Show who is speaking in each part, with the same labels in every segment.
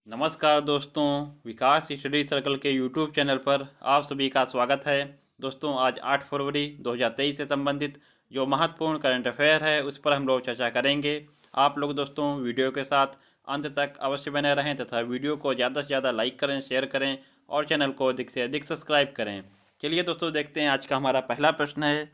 Speaker 1: नमस्कार दोस्तों, विकास study circle के यूट्यूब चैनल पर आप सभी का स्वागत है। दोस्तों, आज 8 फरवरी 2023 से संबंधित जो महत्वपूर्ण करंट अफेयर है उस पर हम लोग चर्चा करेंगे। आप लोग दोस्तों वीडियो के साथ अंत तक अवश्य बने रहें तथा वीडियो को ज़्यादा से ज़्यादा लाइक करें, शेयर करें और चैनल को अधिक से अधिक सब्सक्राइब करें। चलिए दोस्तों, देखते हैं आज का हमारा पहला प्रश्न है।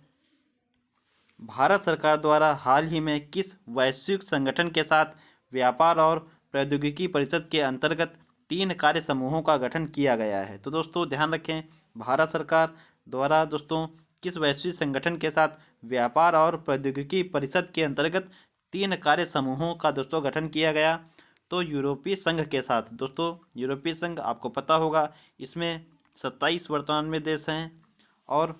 Speaker 1: भारत सरकार द्वारा हाल ही में किस वैश्विक संगठन के साथ व्यापार और प्रौद्योगिकी परिषद के अंतर्गत 3 कार्य समूहों का गठन किया गया है? तो दोस्तों ध्यान रखें, भारत सरकार द्वारा दोस्तों किस वैश्विक संगठन के साथ व्यापार और प्रौद्योगिकी परिषद के अंतर्गत 3 कार्य समूहों का दोस्तों गठन किया गया? तो यूरोपीय संघ के साथ। दोस्तों यूरोपीय संघ आपको पता होगा, इसमें 27 वर्तमान में देश हैं। और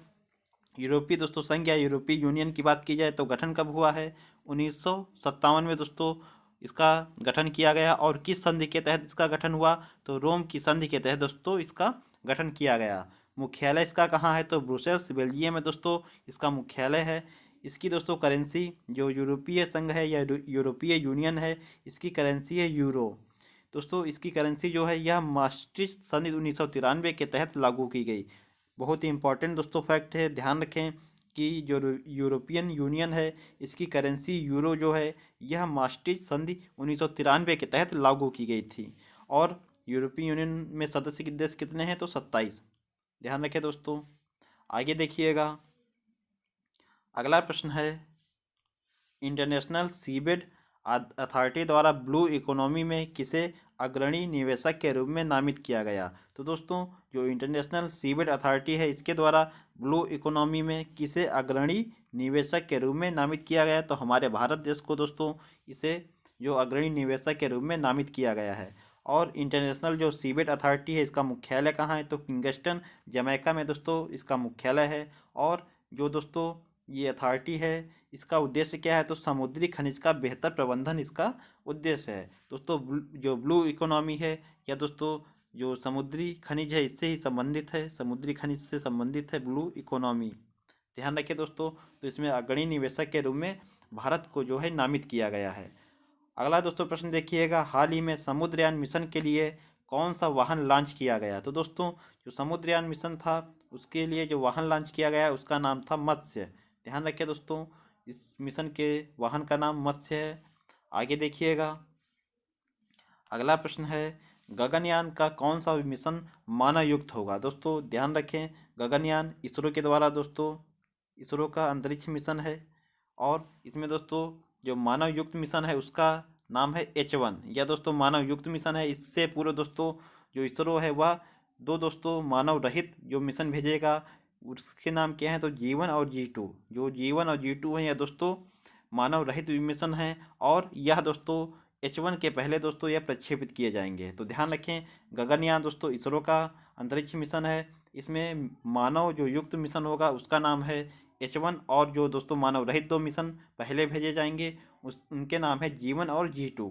Speaker 1: यूरोपीय दोस्तों संघ या यूरोपीय यूनियन की बात की जाए तो गठन कब हुआ है? 1957 में दोस्तों इसका गठन किया गया। और किस संधि के तहत इसका गठन हुआ? तो रोम की संधि के तहत दोस्तों इसका गठन किया गया। मुख्यालय इसका कहाँ है? तो ब्रुसेल्स बेल्जियम में दोस्तों इसका मुख्यालय है। इसकी दोस्तों करेंसी, जो यूरोपीय संघ है या यूरोपीय यूनियन है, इसकी करेंसी है यूरो। दोस्तों इसकी करेंसी जो है यह maastricht संधि 1993 के तहत लागू की गई। बहुत ही इंपॉर्टेंट दोस्तों फैक्ट है, ध्यान रखें कि जो यूरोपियन यूनियन है इसकी करेंसी यूरो जो है यह maastricht संधि 1993 के तहत लागू की गई थी। और यूरोपीय यूनियन में सदस्य देश कितने हैं? तो 27। ध्यान रखें दोस्तों। आगे देखिएगा, अगला प्रश्न है, इंटरनेशनल सीबेड अथॉरिटी द्वारा ब्लू इकोनॉमी में किसे अग्रणी निवेशक के रूप में नामित किया गया? तो दोस्तों जो इंटरनेशनल सीबेड अथॉरिटी है इसके द्वारा ब्लू इकोनॉमी में किसे अग्रणी निवेशक के रूप में नामित किया गया? तो हमारे भारत देश को दोस्तों इसे जो अग्रणी निवेशक के रूप में नामित किया गया है। और इंटरनेशनल जो सीबेड अथॉरिटी है इसका मुख्यालय कहाँ है? तो किंगस्टन जमैका में दोस्तों इसका मुख्यालय है। और जो दोस्तों ये अथॉरिटी है इसका उद्देश्य क्या है? तो समुद्री खनिज का बेहतर प्रबंधन इसका उद्देश्य है। दोस्तों जो ब्लू इकोनॉमी है या दोस्तों जो समुद्री खनिज है इससे ही संबंधित है, समुद्री खनिज से संबंधित है ब्लू इकोनॉमी। ध्यान रखिए दोस्तों। तो इसमें अग्रणी निवेशक के रूप में भारत को जो है नामित किया गया है। अगला दोस्तों प्रश्न देखिएगा, हाल ही में समुद्रयान मिशन के लिए कौन सा वाहन लॉन्च किया गया? तो दोस्तों जो समुद्रयान मिशन था उसके लिए जो वाहन लॉन्च किया गया उसका नाम था मत्स्य। ध्यान रखिए दोस्तों, इस मिशन के वाहन का नाम मत्स्य है। आगे देखिएगा, अगला प्रश्न है, गगनयान का कौन सा मिशन मानव युक्त होगा? दोस्तों ध्यान रखें, गगनयान इसरो के द्वारा दोस्तों इसरो का अंतरिक्ष मिशन है। और इसमें दोस्तों जो मानव युक्त मिशन है उसका नाम है H1। यह दोस्तों मानव युक्त मिशन है। इससे पूर्व दोस्तों जो इसरो है वह दो दोस्तों मानव रहित जो मिशन भेजेगा उसके नाम क्या है? तो G1 और G2। जो G1 और G2 हैं यह दोस्तों मानव रहित मिशन हैं। और यह दोस्तों H1 के पहले दोस्तों यह प्रक्षेपित किए जाएंगे। तो ध्यान रखें, गगनयान दोस्तों इसरो का अंतरिक्ष मिशन है। इसमें मानव जो युक्त मिशन होगा उसका नाम है H1। और जो दोस्तों मानव रहित 2 मिशन पहले भेजे जाएंगे उनके नाम है G1 और G2।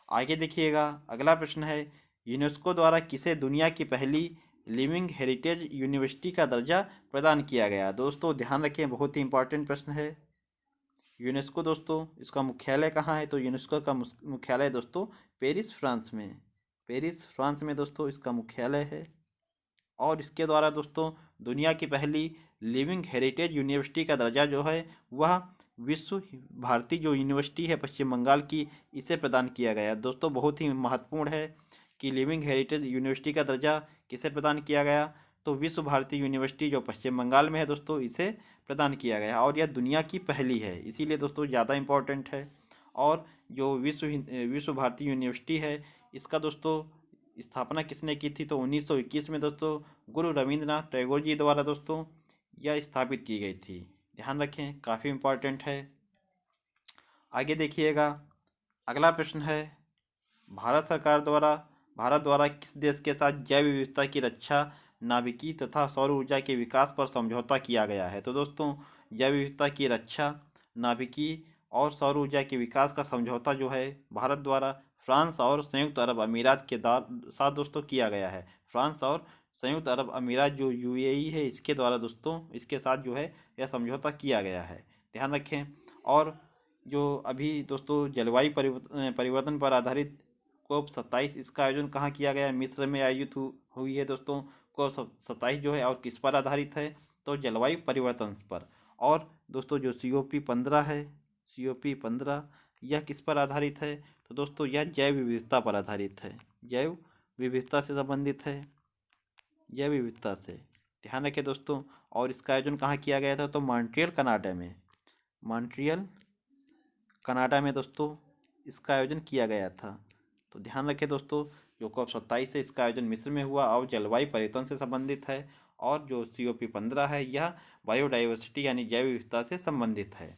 Speaker 1: आगे देखिएगा, अगला प्रश्न है, यूनेस्को द्वारा किसे दुनिया की पहली लिविंग हेरिटेज यूनिवर्सिटी का दर्जा प्रदान किया गया? दोस्तों ध्यान रखें, बहुत ही इंपॉर्टेंट प्रश्न है। यूनेस्को दोस्तों इसका मुख्यालय कहाँ है? तो यूनेस्को का मुख्यालय दोस्तों पेरिस फ्रांस में। पेरिस फ्रांस में दोस्तों इसका मुख्यालय है। और इसके द्वारा दोस्तों दुनिया की पहली लिविंग हेरिटेज यूनिवर्सिटी का दर्जा जो है वह विश्व भारती जो यूनिवर्सिटी है पश्चिम बंगाल की, इसे प्रदान किया गया। दोस्तों बहुत ही महत्वपूर्ण है कि लिविंग हेरिटेज यूनिवर्सिटी का दर्जा किसे प्रदान किया गया? तो विश्व भारती यूनिवर्सिटी जो पश्चिम बंगाल में है दोस्तों इसे प्रदान किया गया। और यह दुनिया की पहली है, इसीलिए दोस्तों ज़्यादा इम्पोर्टेंट है। और जो विश्व भारती यूनिवर्सिटी है इसका दोस्तों स्थापना किसने की थी? तो 1921 में दोस्तों गुरु रविंद्रनाथ टैगोर जी द्वारा दोस्तों यह स्थापित की गई थी। ध्यान रखें, काफ़ी इम्पोर्टेंट है। आगे देखिएगा, अगला प्रश्न है, भारत द्वारा किस देश के साथ जैव विविधता की रक्षा, नाभिकीय तथा सौर ऊर्जा के विकास पर समझौता किया गया है? तो दोस्तों जैव विविधता की रक्षा, नाभिकीय और सौर ऊर्जा के विकास का समझौता जो है भारत द्वारा फ्रांस और संयुक्त अरब अमीरात के साथ दोस्तों किया गया है। फ्रांस और संयुक्त अरब अमीरात जो UAE है इसके द्वारा दोस्तों इसके साथ जो है यह समझौता किया गया है। ध्यान रखें। और जो अभी दोस्तों जलवायु परिवर्तन पर आधारित COP27 इसका आयोजन कहाँ किया गया है? मिस्र में आयोजित हुई है दोस्तों। COP27 जो है और किस पर आधारित है? तो जलवायु परिवर्तन पर। और दोस्तों जो COP15 है, COP15 यह किस पर आधारित है? तो दोस्तों यह जैव विविधता पर आधारित है, जैव विविधता से संबंधित है, जैव विविधता से। ध्यान रखें दोस्तों। और इसका आयोजन कहाँ किया गया था? तो मॉन्ट्रियल कनाडा में, मॉन्ट्रियल कनाडा में दोस्तों इसका आयोजन किया गया था। तो ध्यान रखें दोस्तों, जो COP27 है इसका आयोजन मिस्र में हुआ और जलवायु परिवर्तन से संबंधित है। और जो COP15 है यह बायोडाइवर्सिटी यानी जैव विविधता से संबंधित है।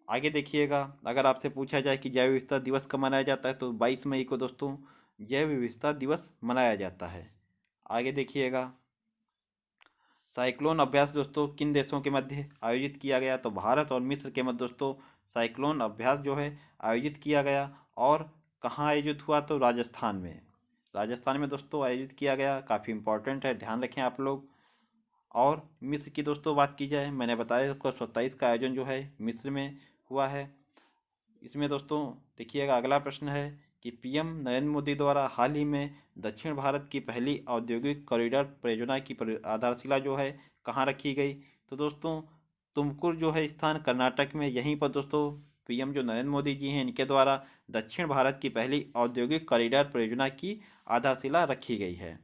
Speaker 1: आगे देखिएगा, अगर आपसे पूछा जाए कि जैव विविधता दिवस कब मनाया जाता है, तो 22 मई को दोस्तों जैव विविधता दिवस मनाया जाता है। आगे देखिएगा, साइक्लोन अभ्यास दोस्तों किन देशों के मध्य आयोजित किया गया? तो भारत और मिस्र के मध्य दोस्तों साइक्लोन अभ्यास जो है आयोजित किया गया। और कहाँ आयोजित हुआ? तो राजस्थान में, राजस्थान में दोस्तों आयोजित किया गया। काफ़ी इंपॉर्टेंट है, ध्यान रखें आप लोग। और मिस्र की दोस्तों बात की जाए, मैंने बताया COP27 का आयोजन जो है मिस्र में हुआ है। इसमें दोस्तों देखिएगा, अगला प्रश्न है कि PM नरेंद्र मोदी द्वारा हाल ही में दक्षिण भारत की पहली औद्योगिक कॉरिडोर परियोजना की आधारशिला जो है कहाँ रखी गई? तो दोस्तों तुमकुर जो है स्थान कर्नाटक में, यहीं पर दोस्तों PM जो नरेंद्र मोदी जी हैं इनके द्वारा दक्षिण भारत की पहली औद्योगिक कॉरिडोर परियोजना की आधारशिला रखी गई है।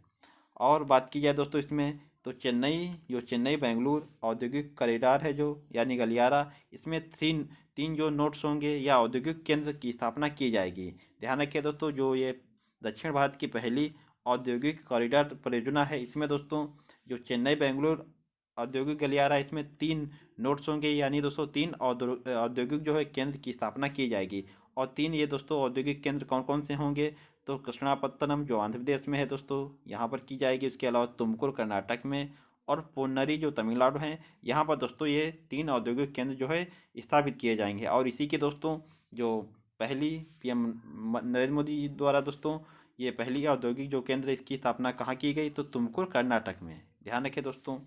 Speaker 1: और बात की जाए दोस्तों इसमें, तो चेन्नई बेंगलुरु औद्योगिक कॉरिडोर है जो यानी गलियारा, इसमें तीन जो नोड्स होंगे या औद्योगिक केंद्र की स्थापना की जाएगी। ध्यान रखिए दोस्तों, जो ये दक्षिण भारत की पहली औद्योगिक कॉरिडोर परियोजना है, इसमें दोस्तों जो चेन्नई बेंगलुरु औद्योगिक गलियारा है इसमें 3 नोड्स होंगे, यानी दोस्तों 3 औद्योगिक जो है केंद्र की स्थापना की जाएगी। और 3 ये दोस्तों औद्योगिक केंद्र कौन कौन से होंगे? तो कृष्णापत्तनम जो आंध्र प्रदेश में है दोस्तों यहाँ पर की जाएगी। उसके अलावा तुमकुर कर्नाटक में और पोन्नरी जो तमिलनाडु हैं यहाँ पर दोस्तों ये 3 औद्योगिक केंद्र जो है स्थापित किए जाएंगे। और इसी के दोस्तों जो पहली PM नरेंद्र मोदी जी द्वारा दोस्तों ये पहली औद्योगिक जो केंद्र इसकी स्थापना कहाँ की गई? तो तुमकुर कर्नाटक में। ध्यान रखें दोस्तों।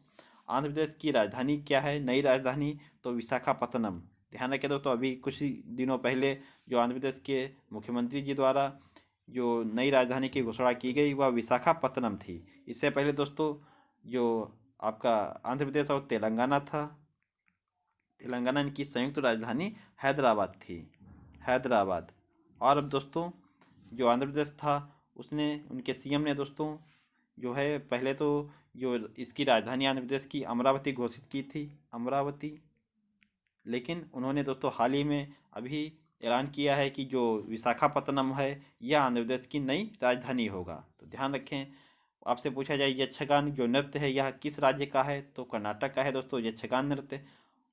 Speaker 1: आंध्र प्रदेश की राजधानी क्या है, नई राजधानी? तो विशाखापत्तनम। ध्यान रखें दोस्तों, अभी कुछ ही दिनों पहले जो आंध्र प्रदेश के मुख्यमंत्री जी द्वारा जो नई राजधानी की घोषणा की गई वह विशाखापत्तनम थी। इससे पहले दोस्तों जो आपका आंध्र प्रदेश और तेलंगाना था, तेलंगाना इनकी संयुक्त राजधानी हैदराबाद थी, हैदराबाद। और अब दोस्तों जो आंध्र प्रदेश था उसने, उनके CM ने दोस्तों जो है पहले तो जो इसकी राजधानी आंध्र प्रदेश की अमरावती घोषित की थी, अमरावती। लेकिन उन्होंने दोस्तों हाल ही में अभी ऐलान किया है कि जो विशाखापत्तनम है यह आंध्र प्रदेश की नई राजधानी होगा। तो ध्यान रखें। आपसे पूछा जाए यक्षगान जो नृत्य है यह किस राज्य का है? तो कर्नाटक का है दोस्तों यक्षगान नृत्य।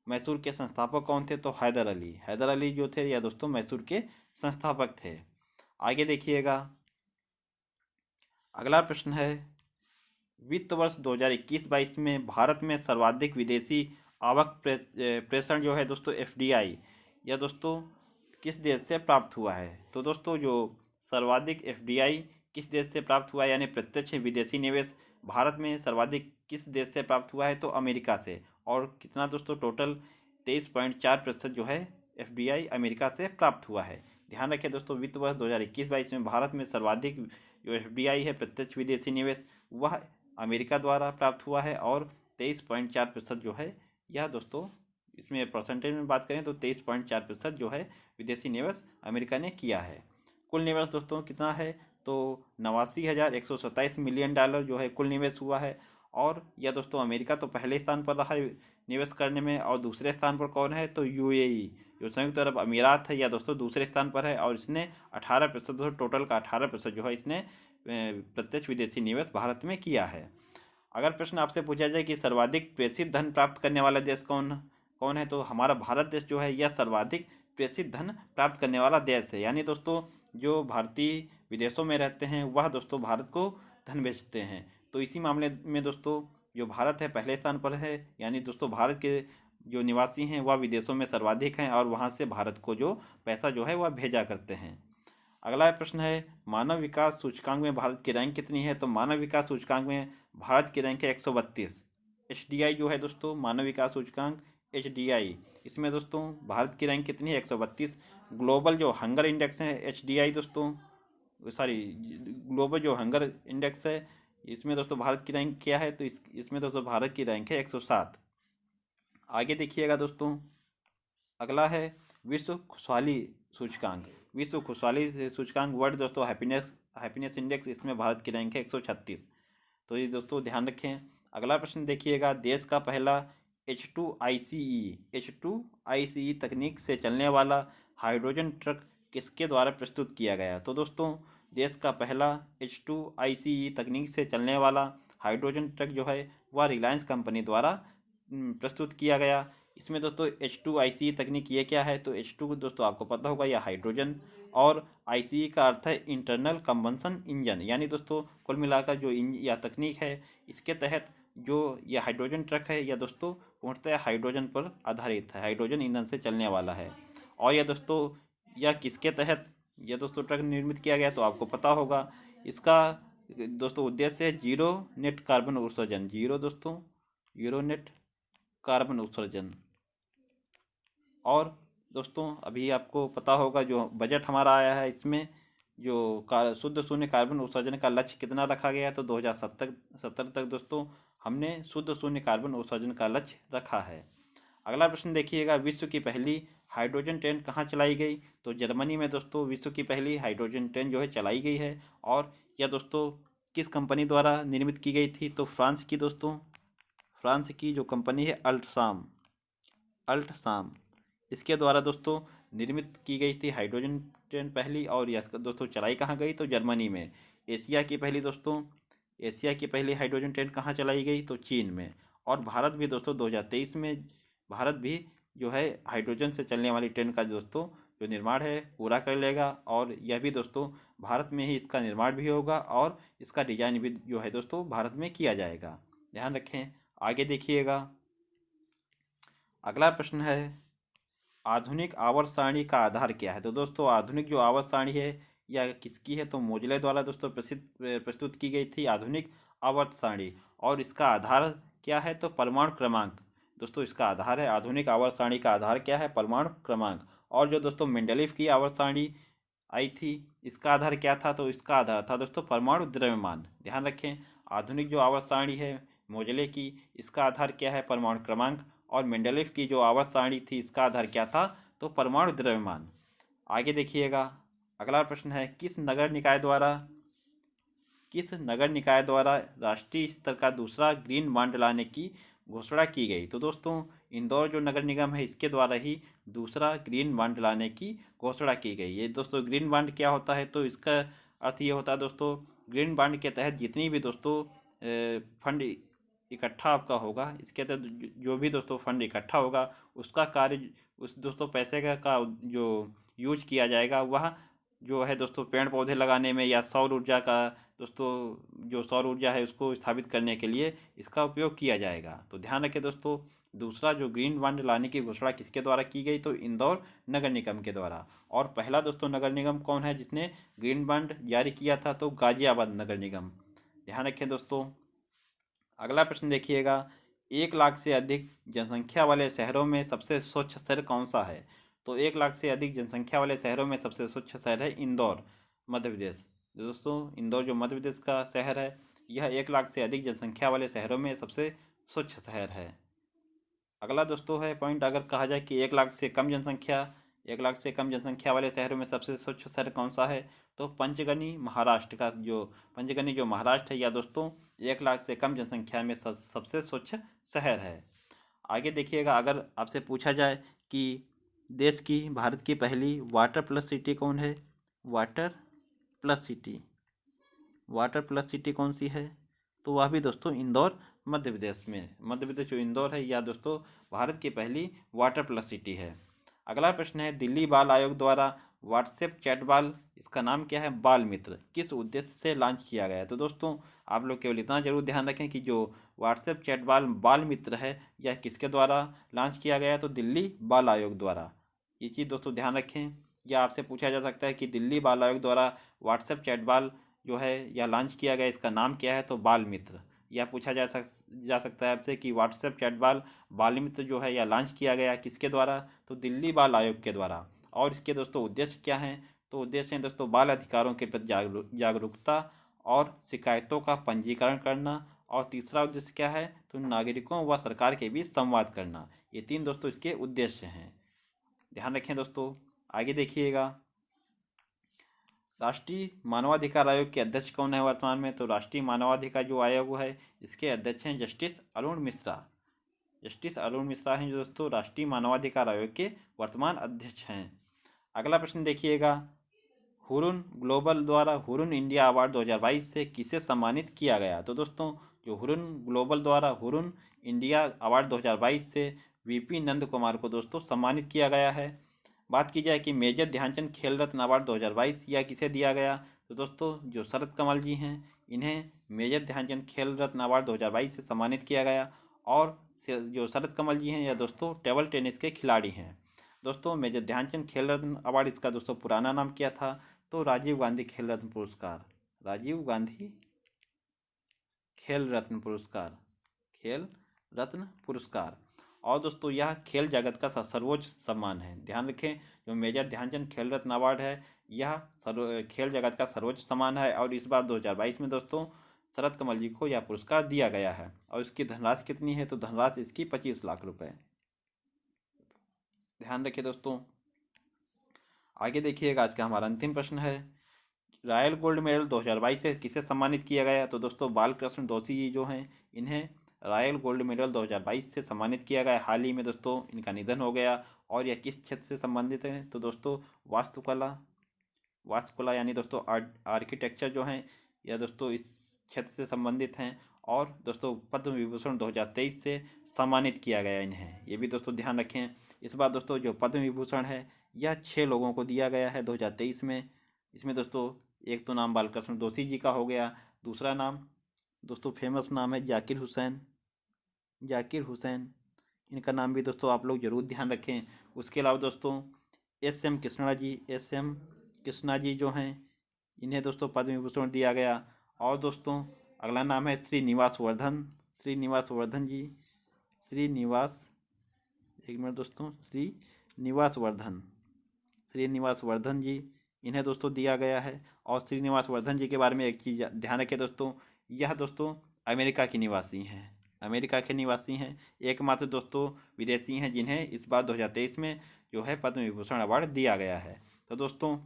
Speaker 1: मैसूर के संस्थापक कौन थे? तो हैदर अली, हैदर अली जो थे यह दोस्तों मैसूर के संस्थापक थे। आगे देखिएगा, अगला प्रश्न है, वित्त वर्ष 2021-22 में भारत में सर्वाधिक विदेशी आवक प्रेषण जो है दोस्तों FDI यह दोस्तों किस देश से प्राप्त हुआ है? तो दोस्तों जो सर्वाधिक FDI किस देश से प्राप्त हुआ है यानी प्रत्यक्ष विदेशी निवेश भारत में सर्वाधिक किस देश से प्राप्त हुआ है? तो अमेरिका से। और कितना दोस्तों? टोटल 23.4% जो है FDI अमेरिका से प्राप्त हुआ है। ध्यान रखें दोस्तों, वित्त वर्ष 2021-22 में भारत में सर्वाधिक जो FDI है प्रत्यक्ष विदेशी निवेश वह अमेरिका द्वारा प्राप्त हुआ है। और 23.4% जो है यह दोस्तों, इसमें परसेंटेज में बात करें तो 23.4% जो है विदेशी निवेश अमेरिका ने किया है। कुल निवेश दोस्तों कितना है? तो 89,127 मिलियन डॉलर जो है कुल निवेश हुआ है। और यह दोस्तों अमेरिका तो पहले स्थान पर रहा है निवेश करने में। और दूसरे स्थान पर कौन है? तो UAE जो संयुक्त अरब अमीरात है, यह दोस्तों दूसरे स्थान पर है। और इसने 18% दोस्तों, टोटल का 18% जो है इसने प्रत्यक्ष विदेशी निवेश भारत में किया है। अगर प्रश्न आपसे पूछा जाए कि सर्वाधिक प्रेषित धन प्राप्त करने वाला देश कौन कौन है? तो हमारा भारत देश जो है यह सर्वाधिक प्रेषित धन प्राप्त करने वाला देश है। यानी दोस्तों जो भारतीय विदेशों में रहते हैं वह दोस्तों भारत को धन भेजते हैं। तो इसी मामले में दोस्तों जो भारत है पहले स्थान पर है। यानी दोस्तों भारत के जो निवासी हैं वह विदेशों में सर्वाधिक हैं और वहाँ से भारत को जो पैसा जो है वह भेजा करते हैं। अगला प्रश्न है, मानव विकास सूचकांक में भारत की रैंक कितनी है? तो मानव विकास सूचकांक में भारत की रैंक है 132। HDI जो है दोस्तों मानव विकास सूचकांक HDI, इसमें दोस्तों भारत की रैंक कितनी है? 132। ग्लोबल जो हंगर इंडेक्स है HDI दोस्तों सॉरी ग्लोबल जो हंगर इंडेक्स है, इसमें दोस्तों भारत की रैंक क्या है, तो इसमें दोस्तों भारत की रैंक है 107। आगे देखिएगा दोस्तों, अगला है विश्व खुशहाली सूचकांक। विश्व खुशहाली सूचकांक वर्ल्ड दोस्तों हैप्पीनेस हैप्पीनेस इंडेक्स, इसमें भारत की रैंक है 136। तो ये दोस्तों ध्यान रखें। अगला प्रश्न देखिएगा, देश का पहला H2ICE तकनीक से चलने वाला हाइड्रोजन ट्रक किसके द्वारा प्रस्तुत किया गया। तो दोस्तों देश का पहला H2ICE तकनीक से चलने वाला हाइड्रोजन ट्रक जो है वह रिलायंस कंपनी द्वारा प्रस्तुत किया गया। इसमें दोस्तों H2ICE तकनीक ये क्या है, तो H2 दोस्तों आपको पता होगा यह हाइड्रोजन, और ICE का अर्थ है इंटरनल कंबंशन इंजन, यानी दोस्तों कुल मिलाकर जो यह तकनीक है, इसके तहत जो यह हाइड्रोजन ट्रक है यह दोस्तों पूर्णतः हाइड्रोजन पर आधारित है, हाइड्रोजन ईंधन से चलने वाला है। और यह दोस्तों यह किसके तहत यह दोस्तों ट्रक निर्मित किया गया, तो आपको पता होगा इसका दोस्तों उद्देश्य है जीरो नेट कार्बन उत्सर्जन, जीरो नेट कार्बन उत्सर्जन। और दोस्तों अभी आपको पता होगा जो बजट हमारा आया है, इसमें जो शुद्ध शून्य कार्बन उत्सर्जन का लक्ष्य कितना रखा गया है, तो 2070 तक दोस्तों हमने शुद्ध शून्य कार्बन उत्सर्जन का लक्ष्य रखा है। अगला प्रश्न देखिएगा, विश्व की पहली हाइड्रोजन ट्रेन कहाँ चलाई गई, तो जर्मनी में दोस्तों विश्व की पहली हाइड्रोजन ट्रेन जो है चलाई गई है। और यह दोस्तों किस कंपनी द्वारा निर्मित की गई थी, तो फ्रांस की जो कंपनी है अल्टसाम, इसके द्वारा दोस्तों निर्मित की गई थी हाइड्रोजन ट्रेन पहली। और यह दोस्तों चलाई कहाँ गई, तो जर्मनी में। एशिया की पहली हाइड्रोजन ट्रेन कहाँ चलाई गई, तो चीन में। और भारत भी दोस्तों 2023 में भारत भी जो है हाइड्रोजन से चलने वाली ट्रेन का दोस्तों जो निर्माण है पूरा कर लेगा। और यह भी दोस्तों भारत में ही इसका निर्माण भी होगा, और इसका डिजाइन भी जो है दोस्तों भारत में किया जाएगा। ध्यान रखें। आगे देखिएगा, अगला प्रश्न है, आधुनिक आवर्त सारणी का आधार क्या है। तो दोस्तों आधुनिक जो आवर्त सारणी है यह किसकी है, तो मोजले द्वारा दोस्तों प्रस्तुत की गई थी आधुनिक आवर्त सारणी। और इसका आधार क्या है, तो परमाणु क्रमांक। दोस्तों इसका आधार है, आधुनिक आवर्त सारणी का आधार क्या है, परमाणु क्रमांक। और जो दोस्तों मेंडलीव की आवर्त सारणी आई थी, इसका आधार क्या था, तो इसका आधार था दोस्तों परमाणु द्रव्यमान। ध्यान रखें, आधुनिक जो आवर्त सारणी है मोजले की, इसका आधार क्या है, परमाणु क्रमांक। और मेंडलीव की जो आवर्त सारणी थी, इसका आधार क्या था, तो परमाणु द्रव्यमान। आगे देखिएगा, अगला प्रश्न है, किस नगर निकाय द्वारा राष्ट्रीय स्तर का दूसरा ग्रीन बॉन्ड लाने की घोषणा की गई। तो दोस्तों इंदौर जो नगर निगम है, इसके द्वारा ही दूसरा ग्रीन बॉन्ड लाने की घोषणा की गई। ये दोस्तों ग्रीन बॉन्ड क्या होता है, तो इसका अर्थ ये होता है दोस्तों, ग्रीन बॉन्ड के तहत जितनी भी दोस्तों फंड इकट्ठा आपका होगा, इसके तहत जो भी दोस्तों फंड इकट्ठा होगा, उसका कार्य उस दोस्तों पैसे का जो यूज किया जाएगा, वह जो है दोस्तों पेड़ पौधे लगाने में, या सौर ऊर्जा का दोस्तों जो सौर ऊर्जा है उसको स्थापित करने के लिए इसका उपयोग किया जाएगा। तो ध्यान रखें दोस्तों, दूसरा जो ग्रीन बॉन्ड लाने की घोषणा किसके द्वारा की गई, तो इंदौर नगर निगम के द्वारा। और पहला दोस्तों नगर निगम कौन है जिसने ग्रीन बॉन्ड जारी किया था, तो गाजियाबाद नगर निगम। ध्यान रखें दोस्तों। अगला प्रश्न देखिएगा, 1 लाख से अधिक जनसंख्या वाले शहरों में सबसे स्वच्छ शहर कौन सा है। तो 1 लाख से अधिक जनसंख्या वाले शहरों में सबसे स्वच्छ शहर है इंदौर, मध्य प्रदेश। दोस्तों इंदौर जो मध्य प्रदेश का शहर है, यह 1 लाख से अधिक जनसंख्या वाले शहरों में सबसे स्वच्छ शहर है। अगला दोस्तों है पॉइंट, अगर कहा जाए कि 1 लाख से कम जनसंख्या वाले शहरों में सबसे स्वच्छ शहर कौन सा है, तो पंचगनी जो महाराष्ट्र है, या दोस्तों 1 लाख से कम जनसंख्या में सबसे स्वच्छ शहर है। आगे देखिएगा, अगर आपसे पूछा जाए कि भारत की पहली वाटर प्लस सिटी कौन है, वाटर प्लस सिटी कौन सी है, तो वह भी दोस्तों इंदौर मध्य प्रदेश जो इंदौर है, यह दोस्तों भारत की पहली वाटर प्लस सिटी है। अगला प्रश्न है, दिल्ली बाल आयोग द्वारा व्हाट्सएप चैट बाल, इसका नाम क्या है, बाल मित्र, किस उद्देश्य से लॉन्च किया गया है। तो दोस्तों आप लोग केवल इतना जरूर ध्यान रखें कि जो व्हाट्सएप चैट बाल मित्र है, यह किसके द्वारा लॉन्च किया गया है, तो दिल्ली बाल आयोग द्वारा। ये चीज़ दोस्तों ध्यान रखें। या आपसे पूछा जा सकता है कि दिल्ली बाल आयोग द्वारा व्हाट्सएप चैट बाल जो है यह लॉन्च किया गया, इसका नाम क्या है, तो बाल मित्र। यह पूछा जा सकता है आपसे कि व्हाट्सएप चैट बाल मित्र जो है यह लॉन्च किया गया किसके द्वारा, तो दिल्ली बाल आयोग के द्वारा। और इसके दोस्तों उद्देश्य क्या हैं, तो उद्देश्य है दोस्तों बाल अधिकारों के प्रति जागरूकता और शिकायतों का पंजीकरण करना। और तीसरा उद्देश्य क्या है, तो नागरिकों व सरकार के बीच संवाद करना। ये 3 दोस्तों इसके उद्देश्य हैं, ध्यान रखें दोस्तों। आगे देखिएगा, राष्ट्रीय मानवाधिकार आयोग के अध्यक्ष कौन है वर्तमान में, तो राष्ट्रीय मानवाधिकार जो आयोग है इसके अध्यक्ष हैं जस्टिस अरुण मिश्रा। जस्टिस अरुण मिश्रा हैं जो दोस्तों राष्ट्रीय मानवाधिकार आयोग के वर्तमान अध्यक्ष हैं। अगला प्रश्न देखिएगा, हुरुन ग्लोबल द्वारा हुरुन इंडिया अवार्ड 2022 से किसे सम्मानित किया गया। तो दोस्तों जो हुरुन ग्लोबल द्वारा हुरुन इंडिया अवार्ड 2022 से वीपी नंद कुमार को दोस्तों सम्मानित किया गया है। बात की जाए कि मेजर ध्यानचंद खेल रत्न अवार्ड 2022 यह किसे दिया गया, तो दोस्तों जो शरद कमल जी हैं इन्हें मेजर ध्यानचंद खेल रत्न अवार्ड 2022 से सम्मानित किया गया। और जो शरद कमल जी हैं यह दोस्तों टेबल टेनिस के खिलाड़ी हैं। दोस्तों मेजर ध्यानचंद खेल रत्न अवार्ड इसका दोस्तों पुराना नाम क्या था, तो राजीव गांधी खेल रत्न पुरस्कार। राजीव गांधी खेल रत्न पुरस्कार, खेल रत्न पुरस्कार। और दोस्तों यह खेल जगत का सर्वोच्च सम्मान है, ध्यान रखें। जो मेजर ध्यानचंद खेल रत्न अवार्ड है यह खेल जगत का सर्वोच्च सम्मान है। और इस बार 2022 में दोस्तों शरद कमल जी को यह पुरस्कार दिया गया है। और इसकी धनराशि कितनी है, तो धनराशि इसकी 25 लाख रुपए, ध्यान रखिए दोस्तों। आगे देखिएगा, आज का हमारा अंतिम प्रश्न है, रॉयल गोल्ड मेडल 2022 से किसे सम्मानित किया गया। तो दोस्तों बालकृष्ण दोषी जी जो हैं इन्हें रॉयल गोल्ड मेडल 2022 से सम्मानित किया गया। हाल ही में दोस्तों इनका निधन हो गया। और यह किस क्षेत्र से संबंधित है, तो दोस्तों वास्तुकला यानी दोस्तों आर्किटेक्चर जो हैं यह दोस्तों इस क्षेत्र से संबंधित हैं। और दोस्तों पद्म विभूषण 2023 से सम्मानित किया गया इन्हें, ये भी दोस्तों ध्यान रखें। इस बार दोस्तों जो पद्म विभूषण है यह 6 लोगों को दिया गया है 2023 में। इसमें दोस्तों एक तो नाम बालकृष्ण दोषी जी का हो गया, दूसरा नाम दोस्तों फेमस नाम है जाकिर हुसैन, इनका नाम भी दोस्तों आप लोग जरूर ध्यान रखें। उसके अलावा दोस्तों एस.एम. कृष्णा जी जो हैं इन्हें दोस्तों पद्म विभूषण दिया गया। और दोस्तों अगला नाम है श्रीनिवास वर्धन जी, श्रीनिवास वर्धन जी इन्हें दोस्तों दिया गया है। और श्रीनिवास वर्धन जी के बारे में एक चीज़ ध्यान रखें दोस्तों, यह दोस्तों अमेरिका के निवासी हैं, एकमात्र दोस्तों विदेशी हैं जिन्हें इस बार 2023 में जो है पद्म विभूषण अवार्ड दिया गया है। तो दोस्तों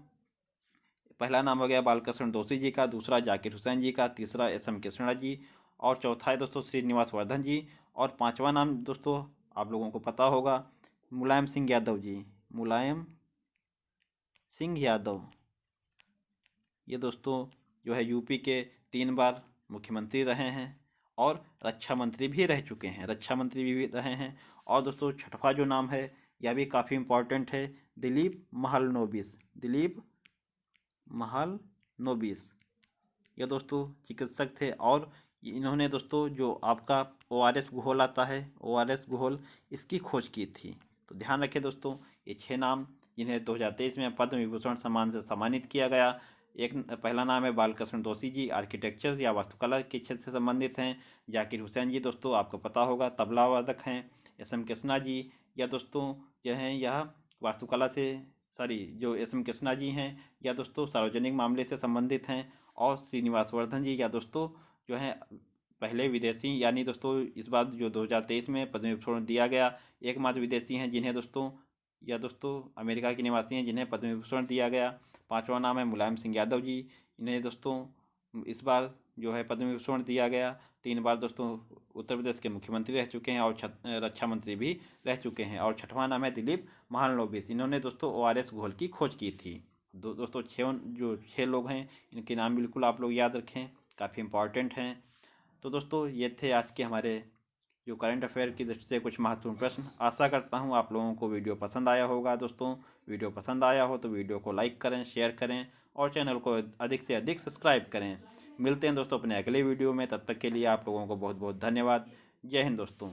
Speaker 1: पहला नाम हो गया बालकृष्ण दोषी जी का, दूसरा जाकिर हुसैन जी का, तीसरा एस.एम. कृष्णा जी, और चौथा है दोस्तों श्रीनिवास वर्धन जी, और पांचवा नाम दोस्तों आप लोगों को पता होगा मुलायम सिंह यादव। ये दोस्तों जो है यूपी के 3 बार मुख्यमंत्री रहे हैं और रक्षा मंत्री भी रह चुके हैं। और दोस्तों छठवा जो नाम है यह भी काफ़ी इम्पोर्टेंट है, दिलीप महालनोबिस। ये दोस्तों चिकित्सक थे और इन्होंने दोस्तों जो आपका ORS घोल आता है, ORS घोल, इसकी खोज की थी। तो ध्यान रखें दोस्तों, ये 6 नाम जिन्हें 2023 में पद्म विभूषण सम्मान से सम्मानित किया गया। एक पहला नाम है बालकृष्ण दोषी जी, आर्किटेक्चर या वास्तुकला के क्षेत्र से संबंधित हैं। जाकिर हुसैन जी दोस्तों आपको पता होगा तबला वादक हैं। एस.एम. कृष्णा जी या दोस्तों जो हैं यह वास्तुकला से जो एस.एम. कृष्णा जी हैं या दोस्तों सार्वजनिक मामले से संबंधित हैं। और श्रीनिवास वर्धन जी या दोस्तों जो हैं पहले विदेशी, यानी दोस्तों इस बार जो 2023 में पद्म विभूषण दिया गया एकमात्र विदेशी हैं जिन्हें दोस्तों अमेरिका के निवासी हैं जिन्हें पद्म विभूषण दिया गया। पांचवा नाम है मुलायम सिंह यादव जी, इन्हें दोस्तों इस बार जो है पद्म विभूषण दिया गया। 3 बार दोस्तों उत्तर प्रदेश के मुख्यमंत्री रह चुके हैं और रक्षा मंत्री भी रह चुके हैं। और छठवां नाम है दिलीप महालनोबिस, इन्होंने दोस्तों ORS घोल की खोज की थी। दोस्तों 6 लोग हैं, इनके नाम बिल्कुल आप लोग याद रखें, काफ़ी इंपॉर्टेंट हैं। तो दोस्तों ये थे आज के हमारे जो करंट अफेयर की दृष्टि से कुछ महत्वपूर्ण प्रश्न। आशा करता हूँ आप लोगों को वीडियो पसंद आया होगा। दोस्तों वीडियो पसंद आया हो तो वीडियो को लाइक करें, शेयर करें और चैनल को अधिक से अधिक सब्सक्राइब करें। मिलते हैं दोस्तों अपने अगले वीडियो में, तब तक के लिए आप लोगों को बहुत बहुत धन्यवाद। जय हिंद दोस्तों।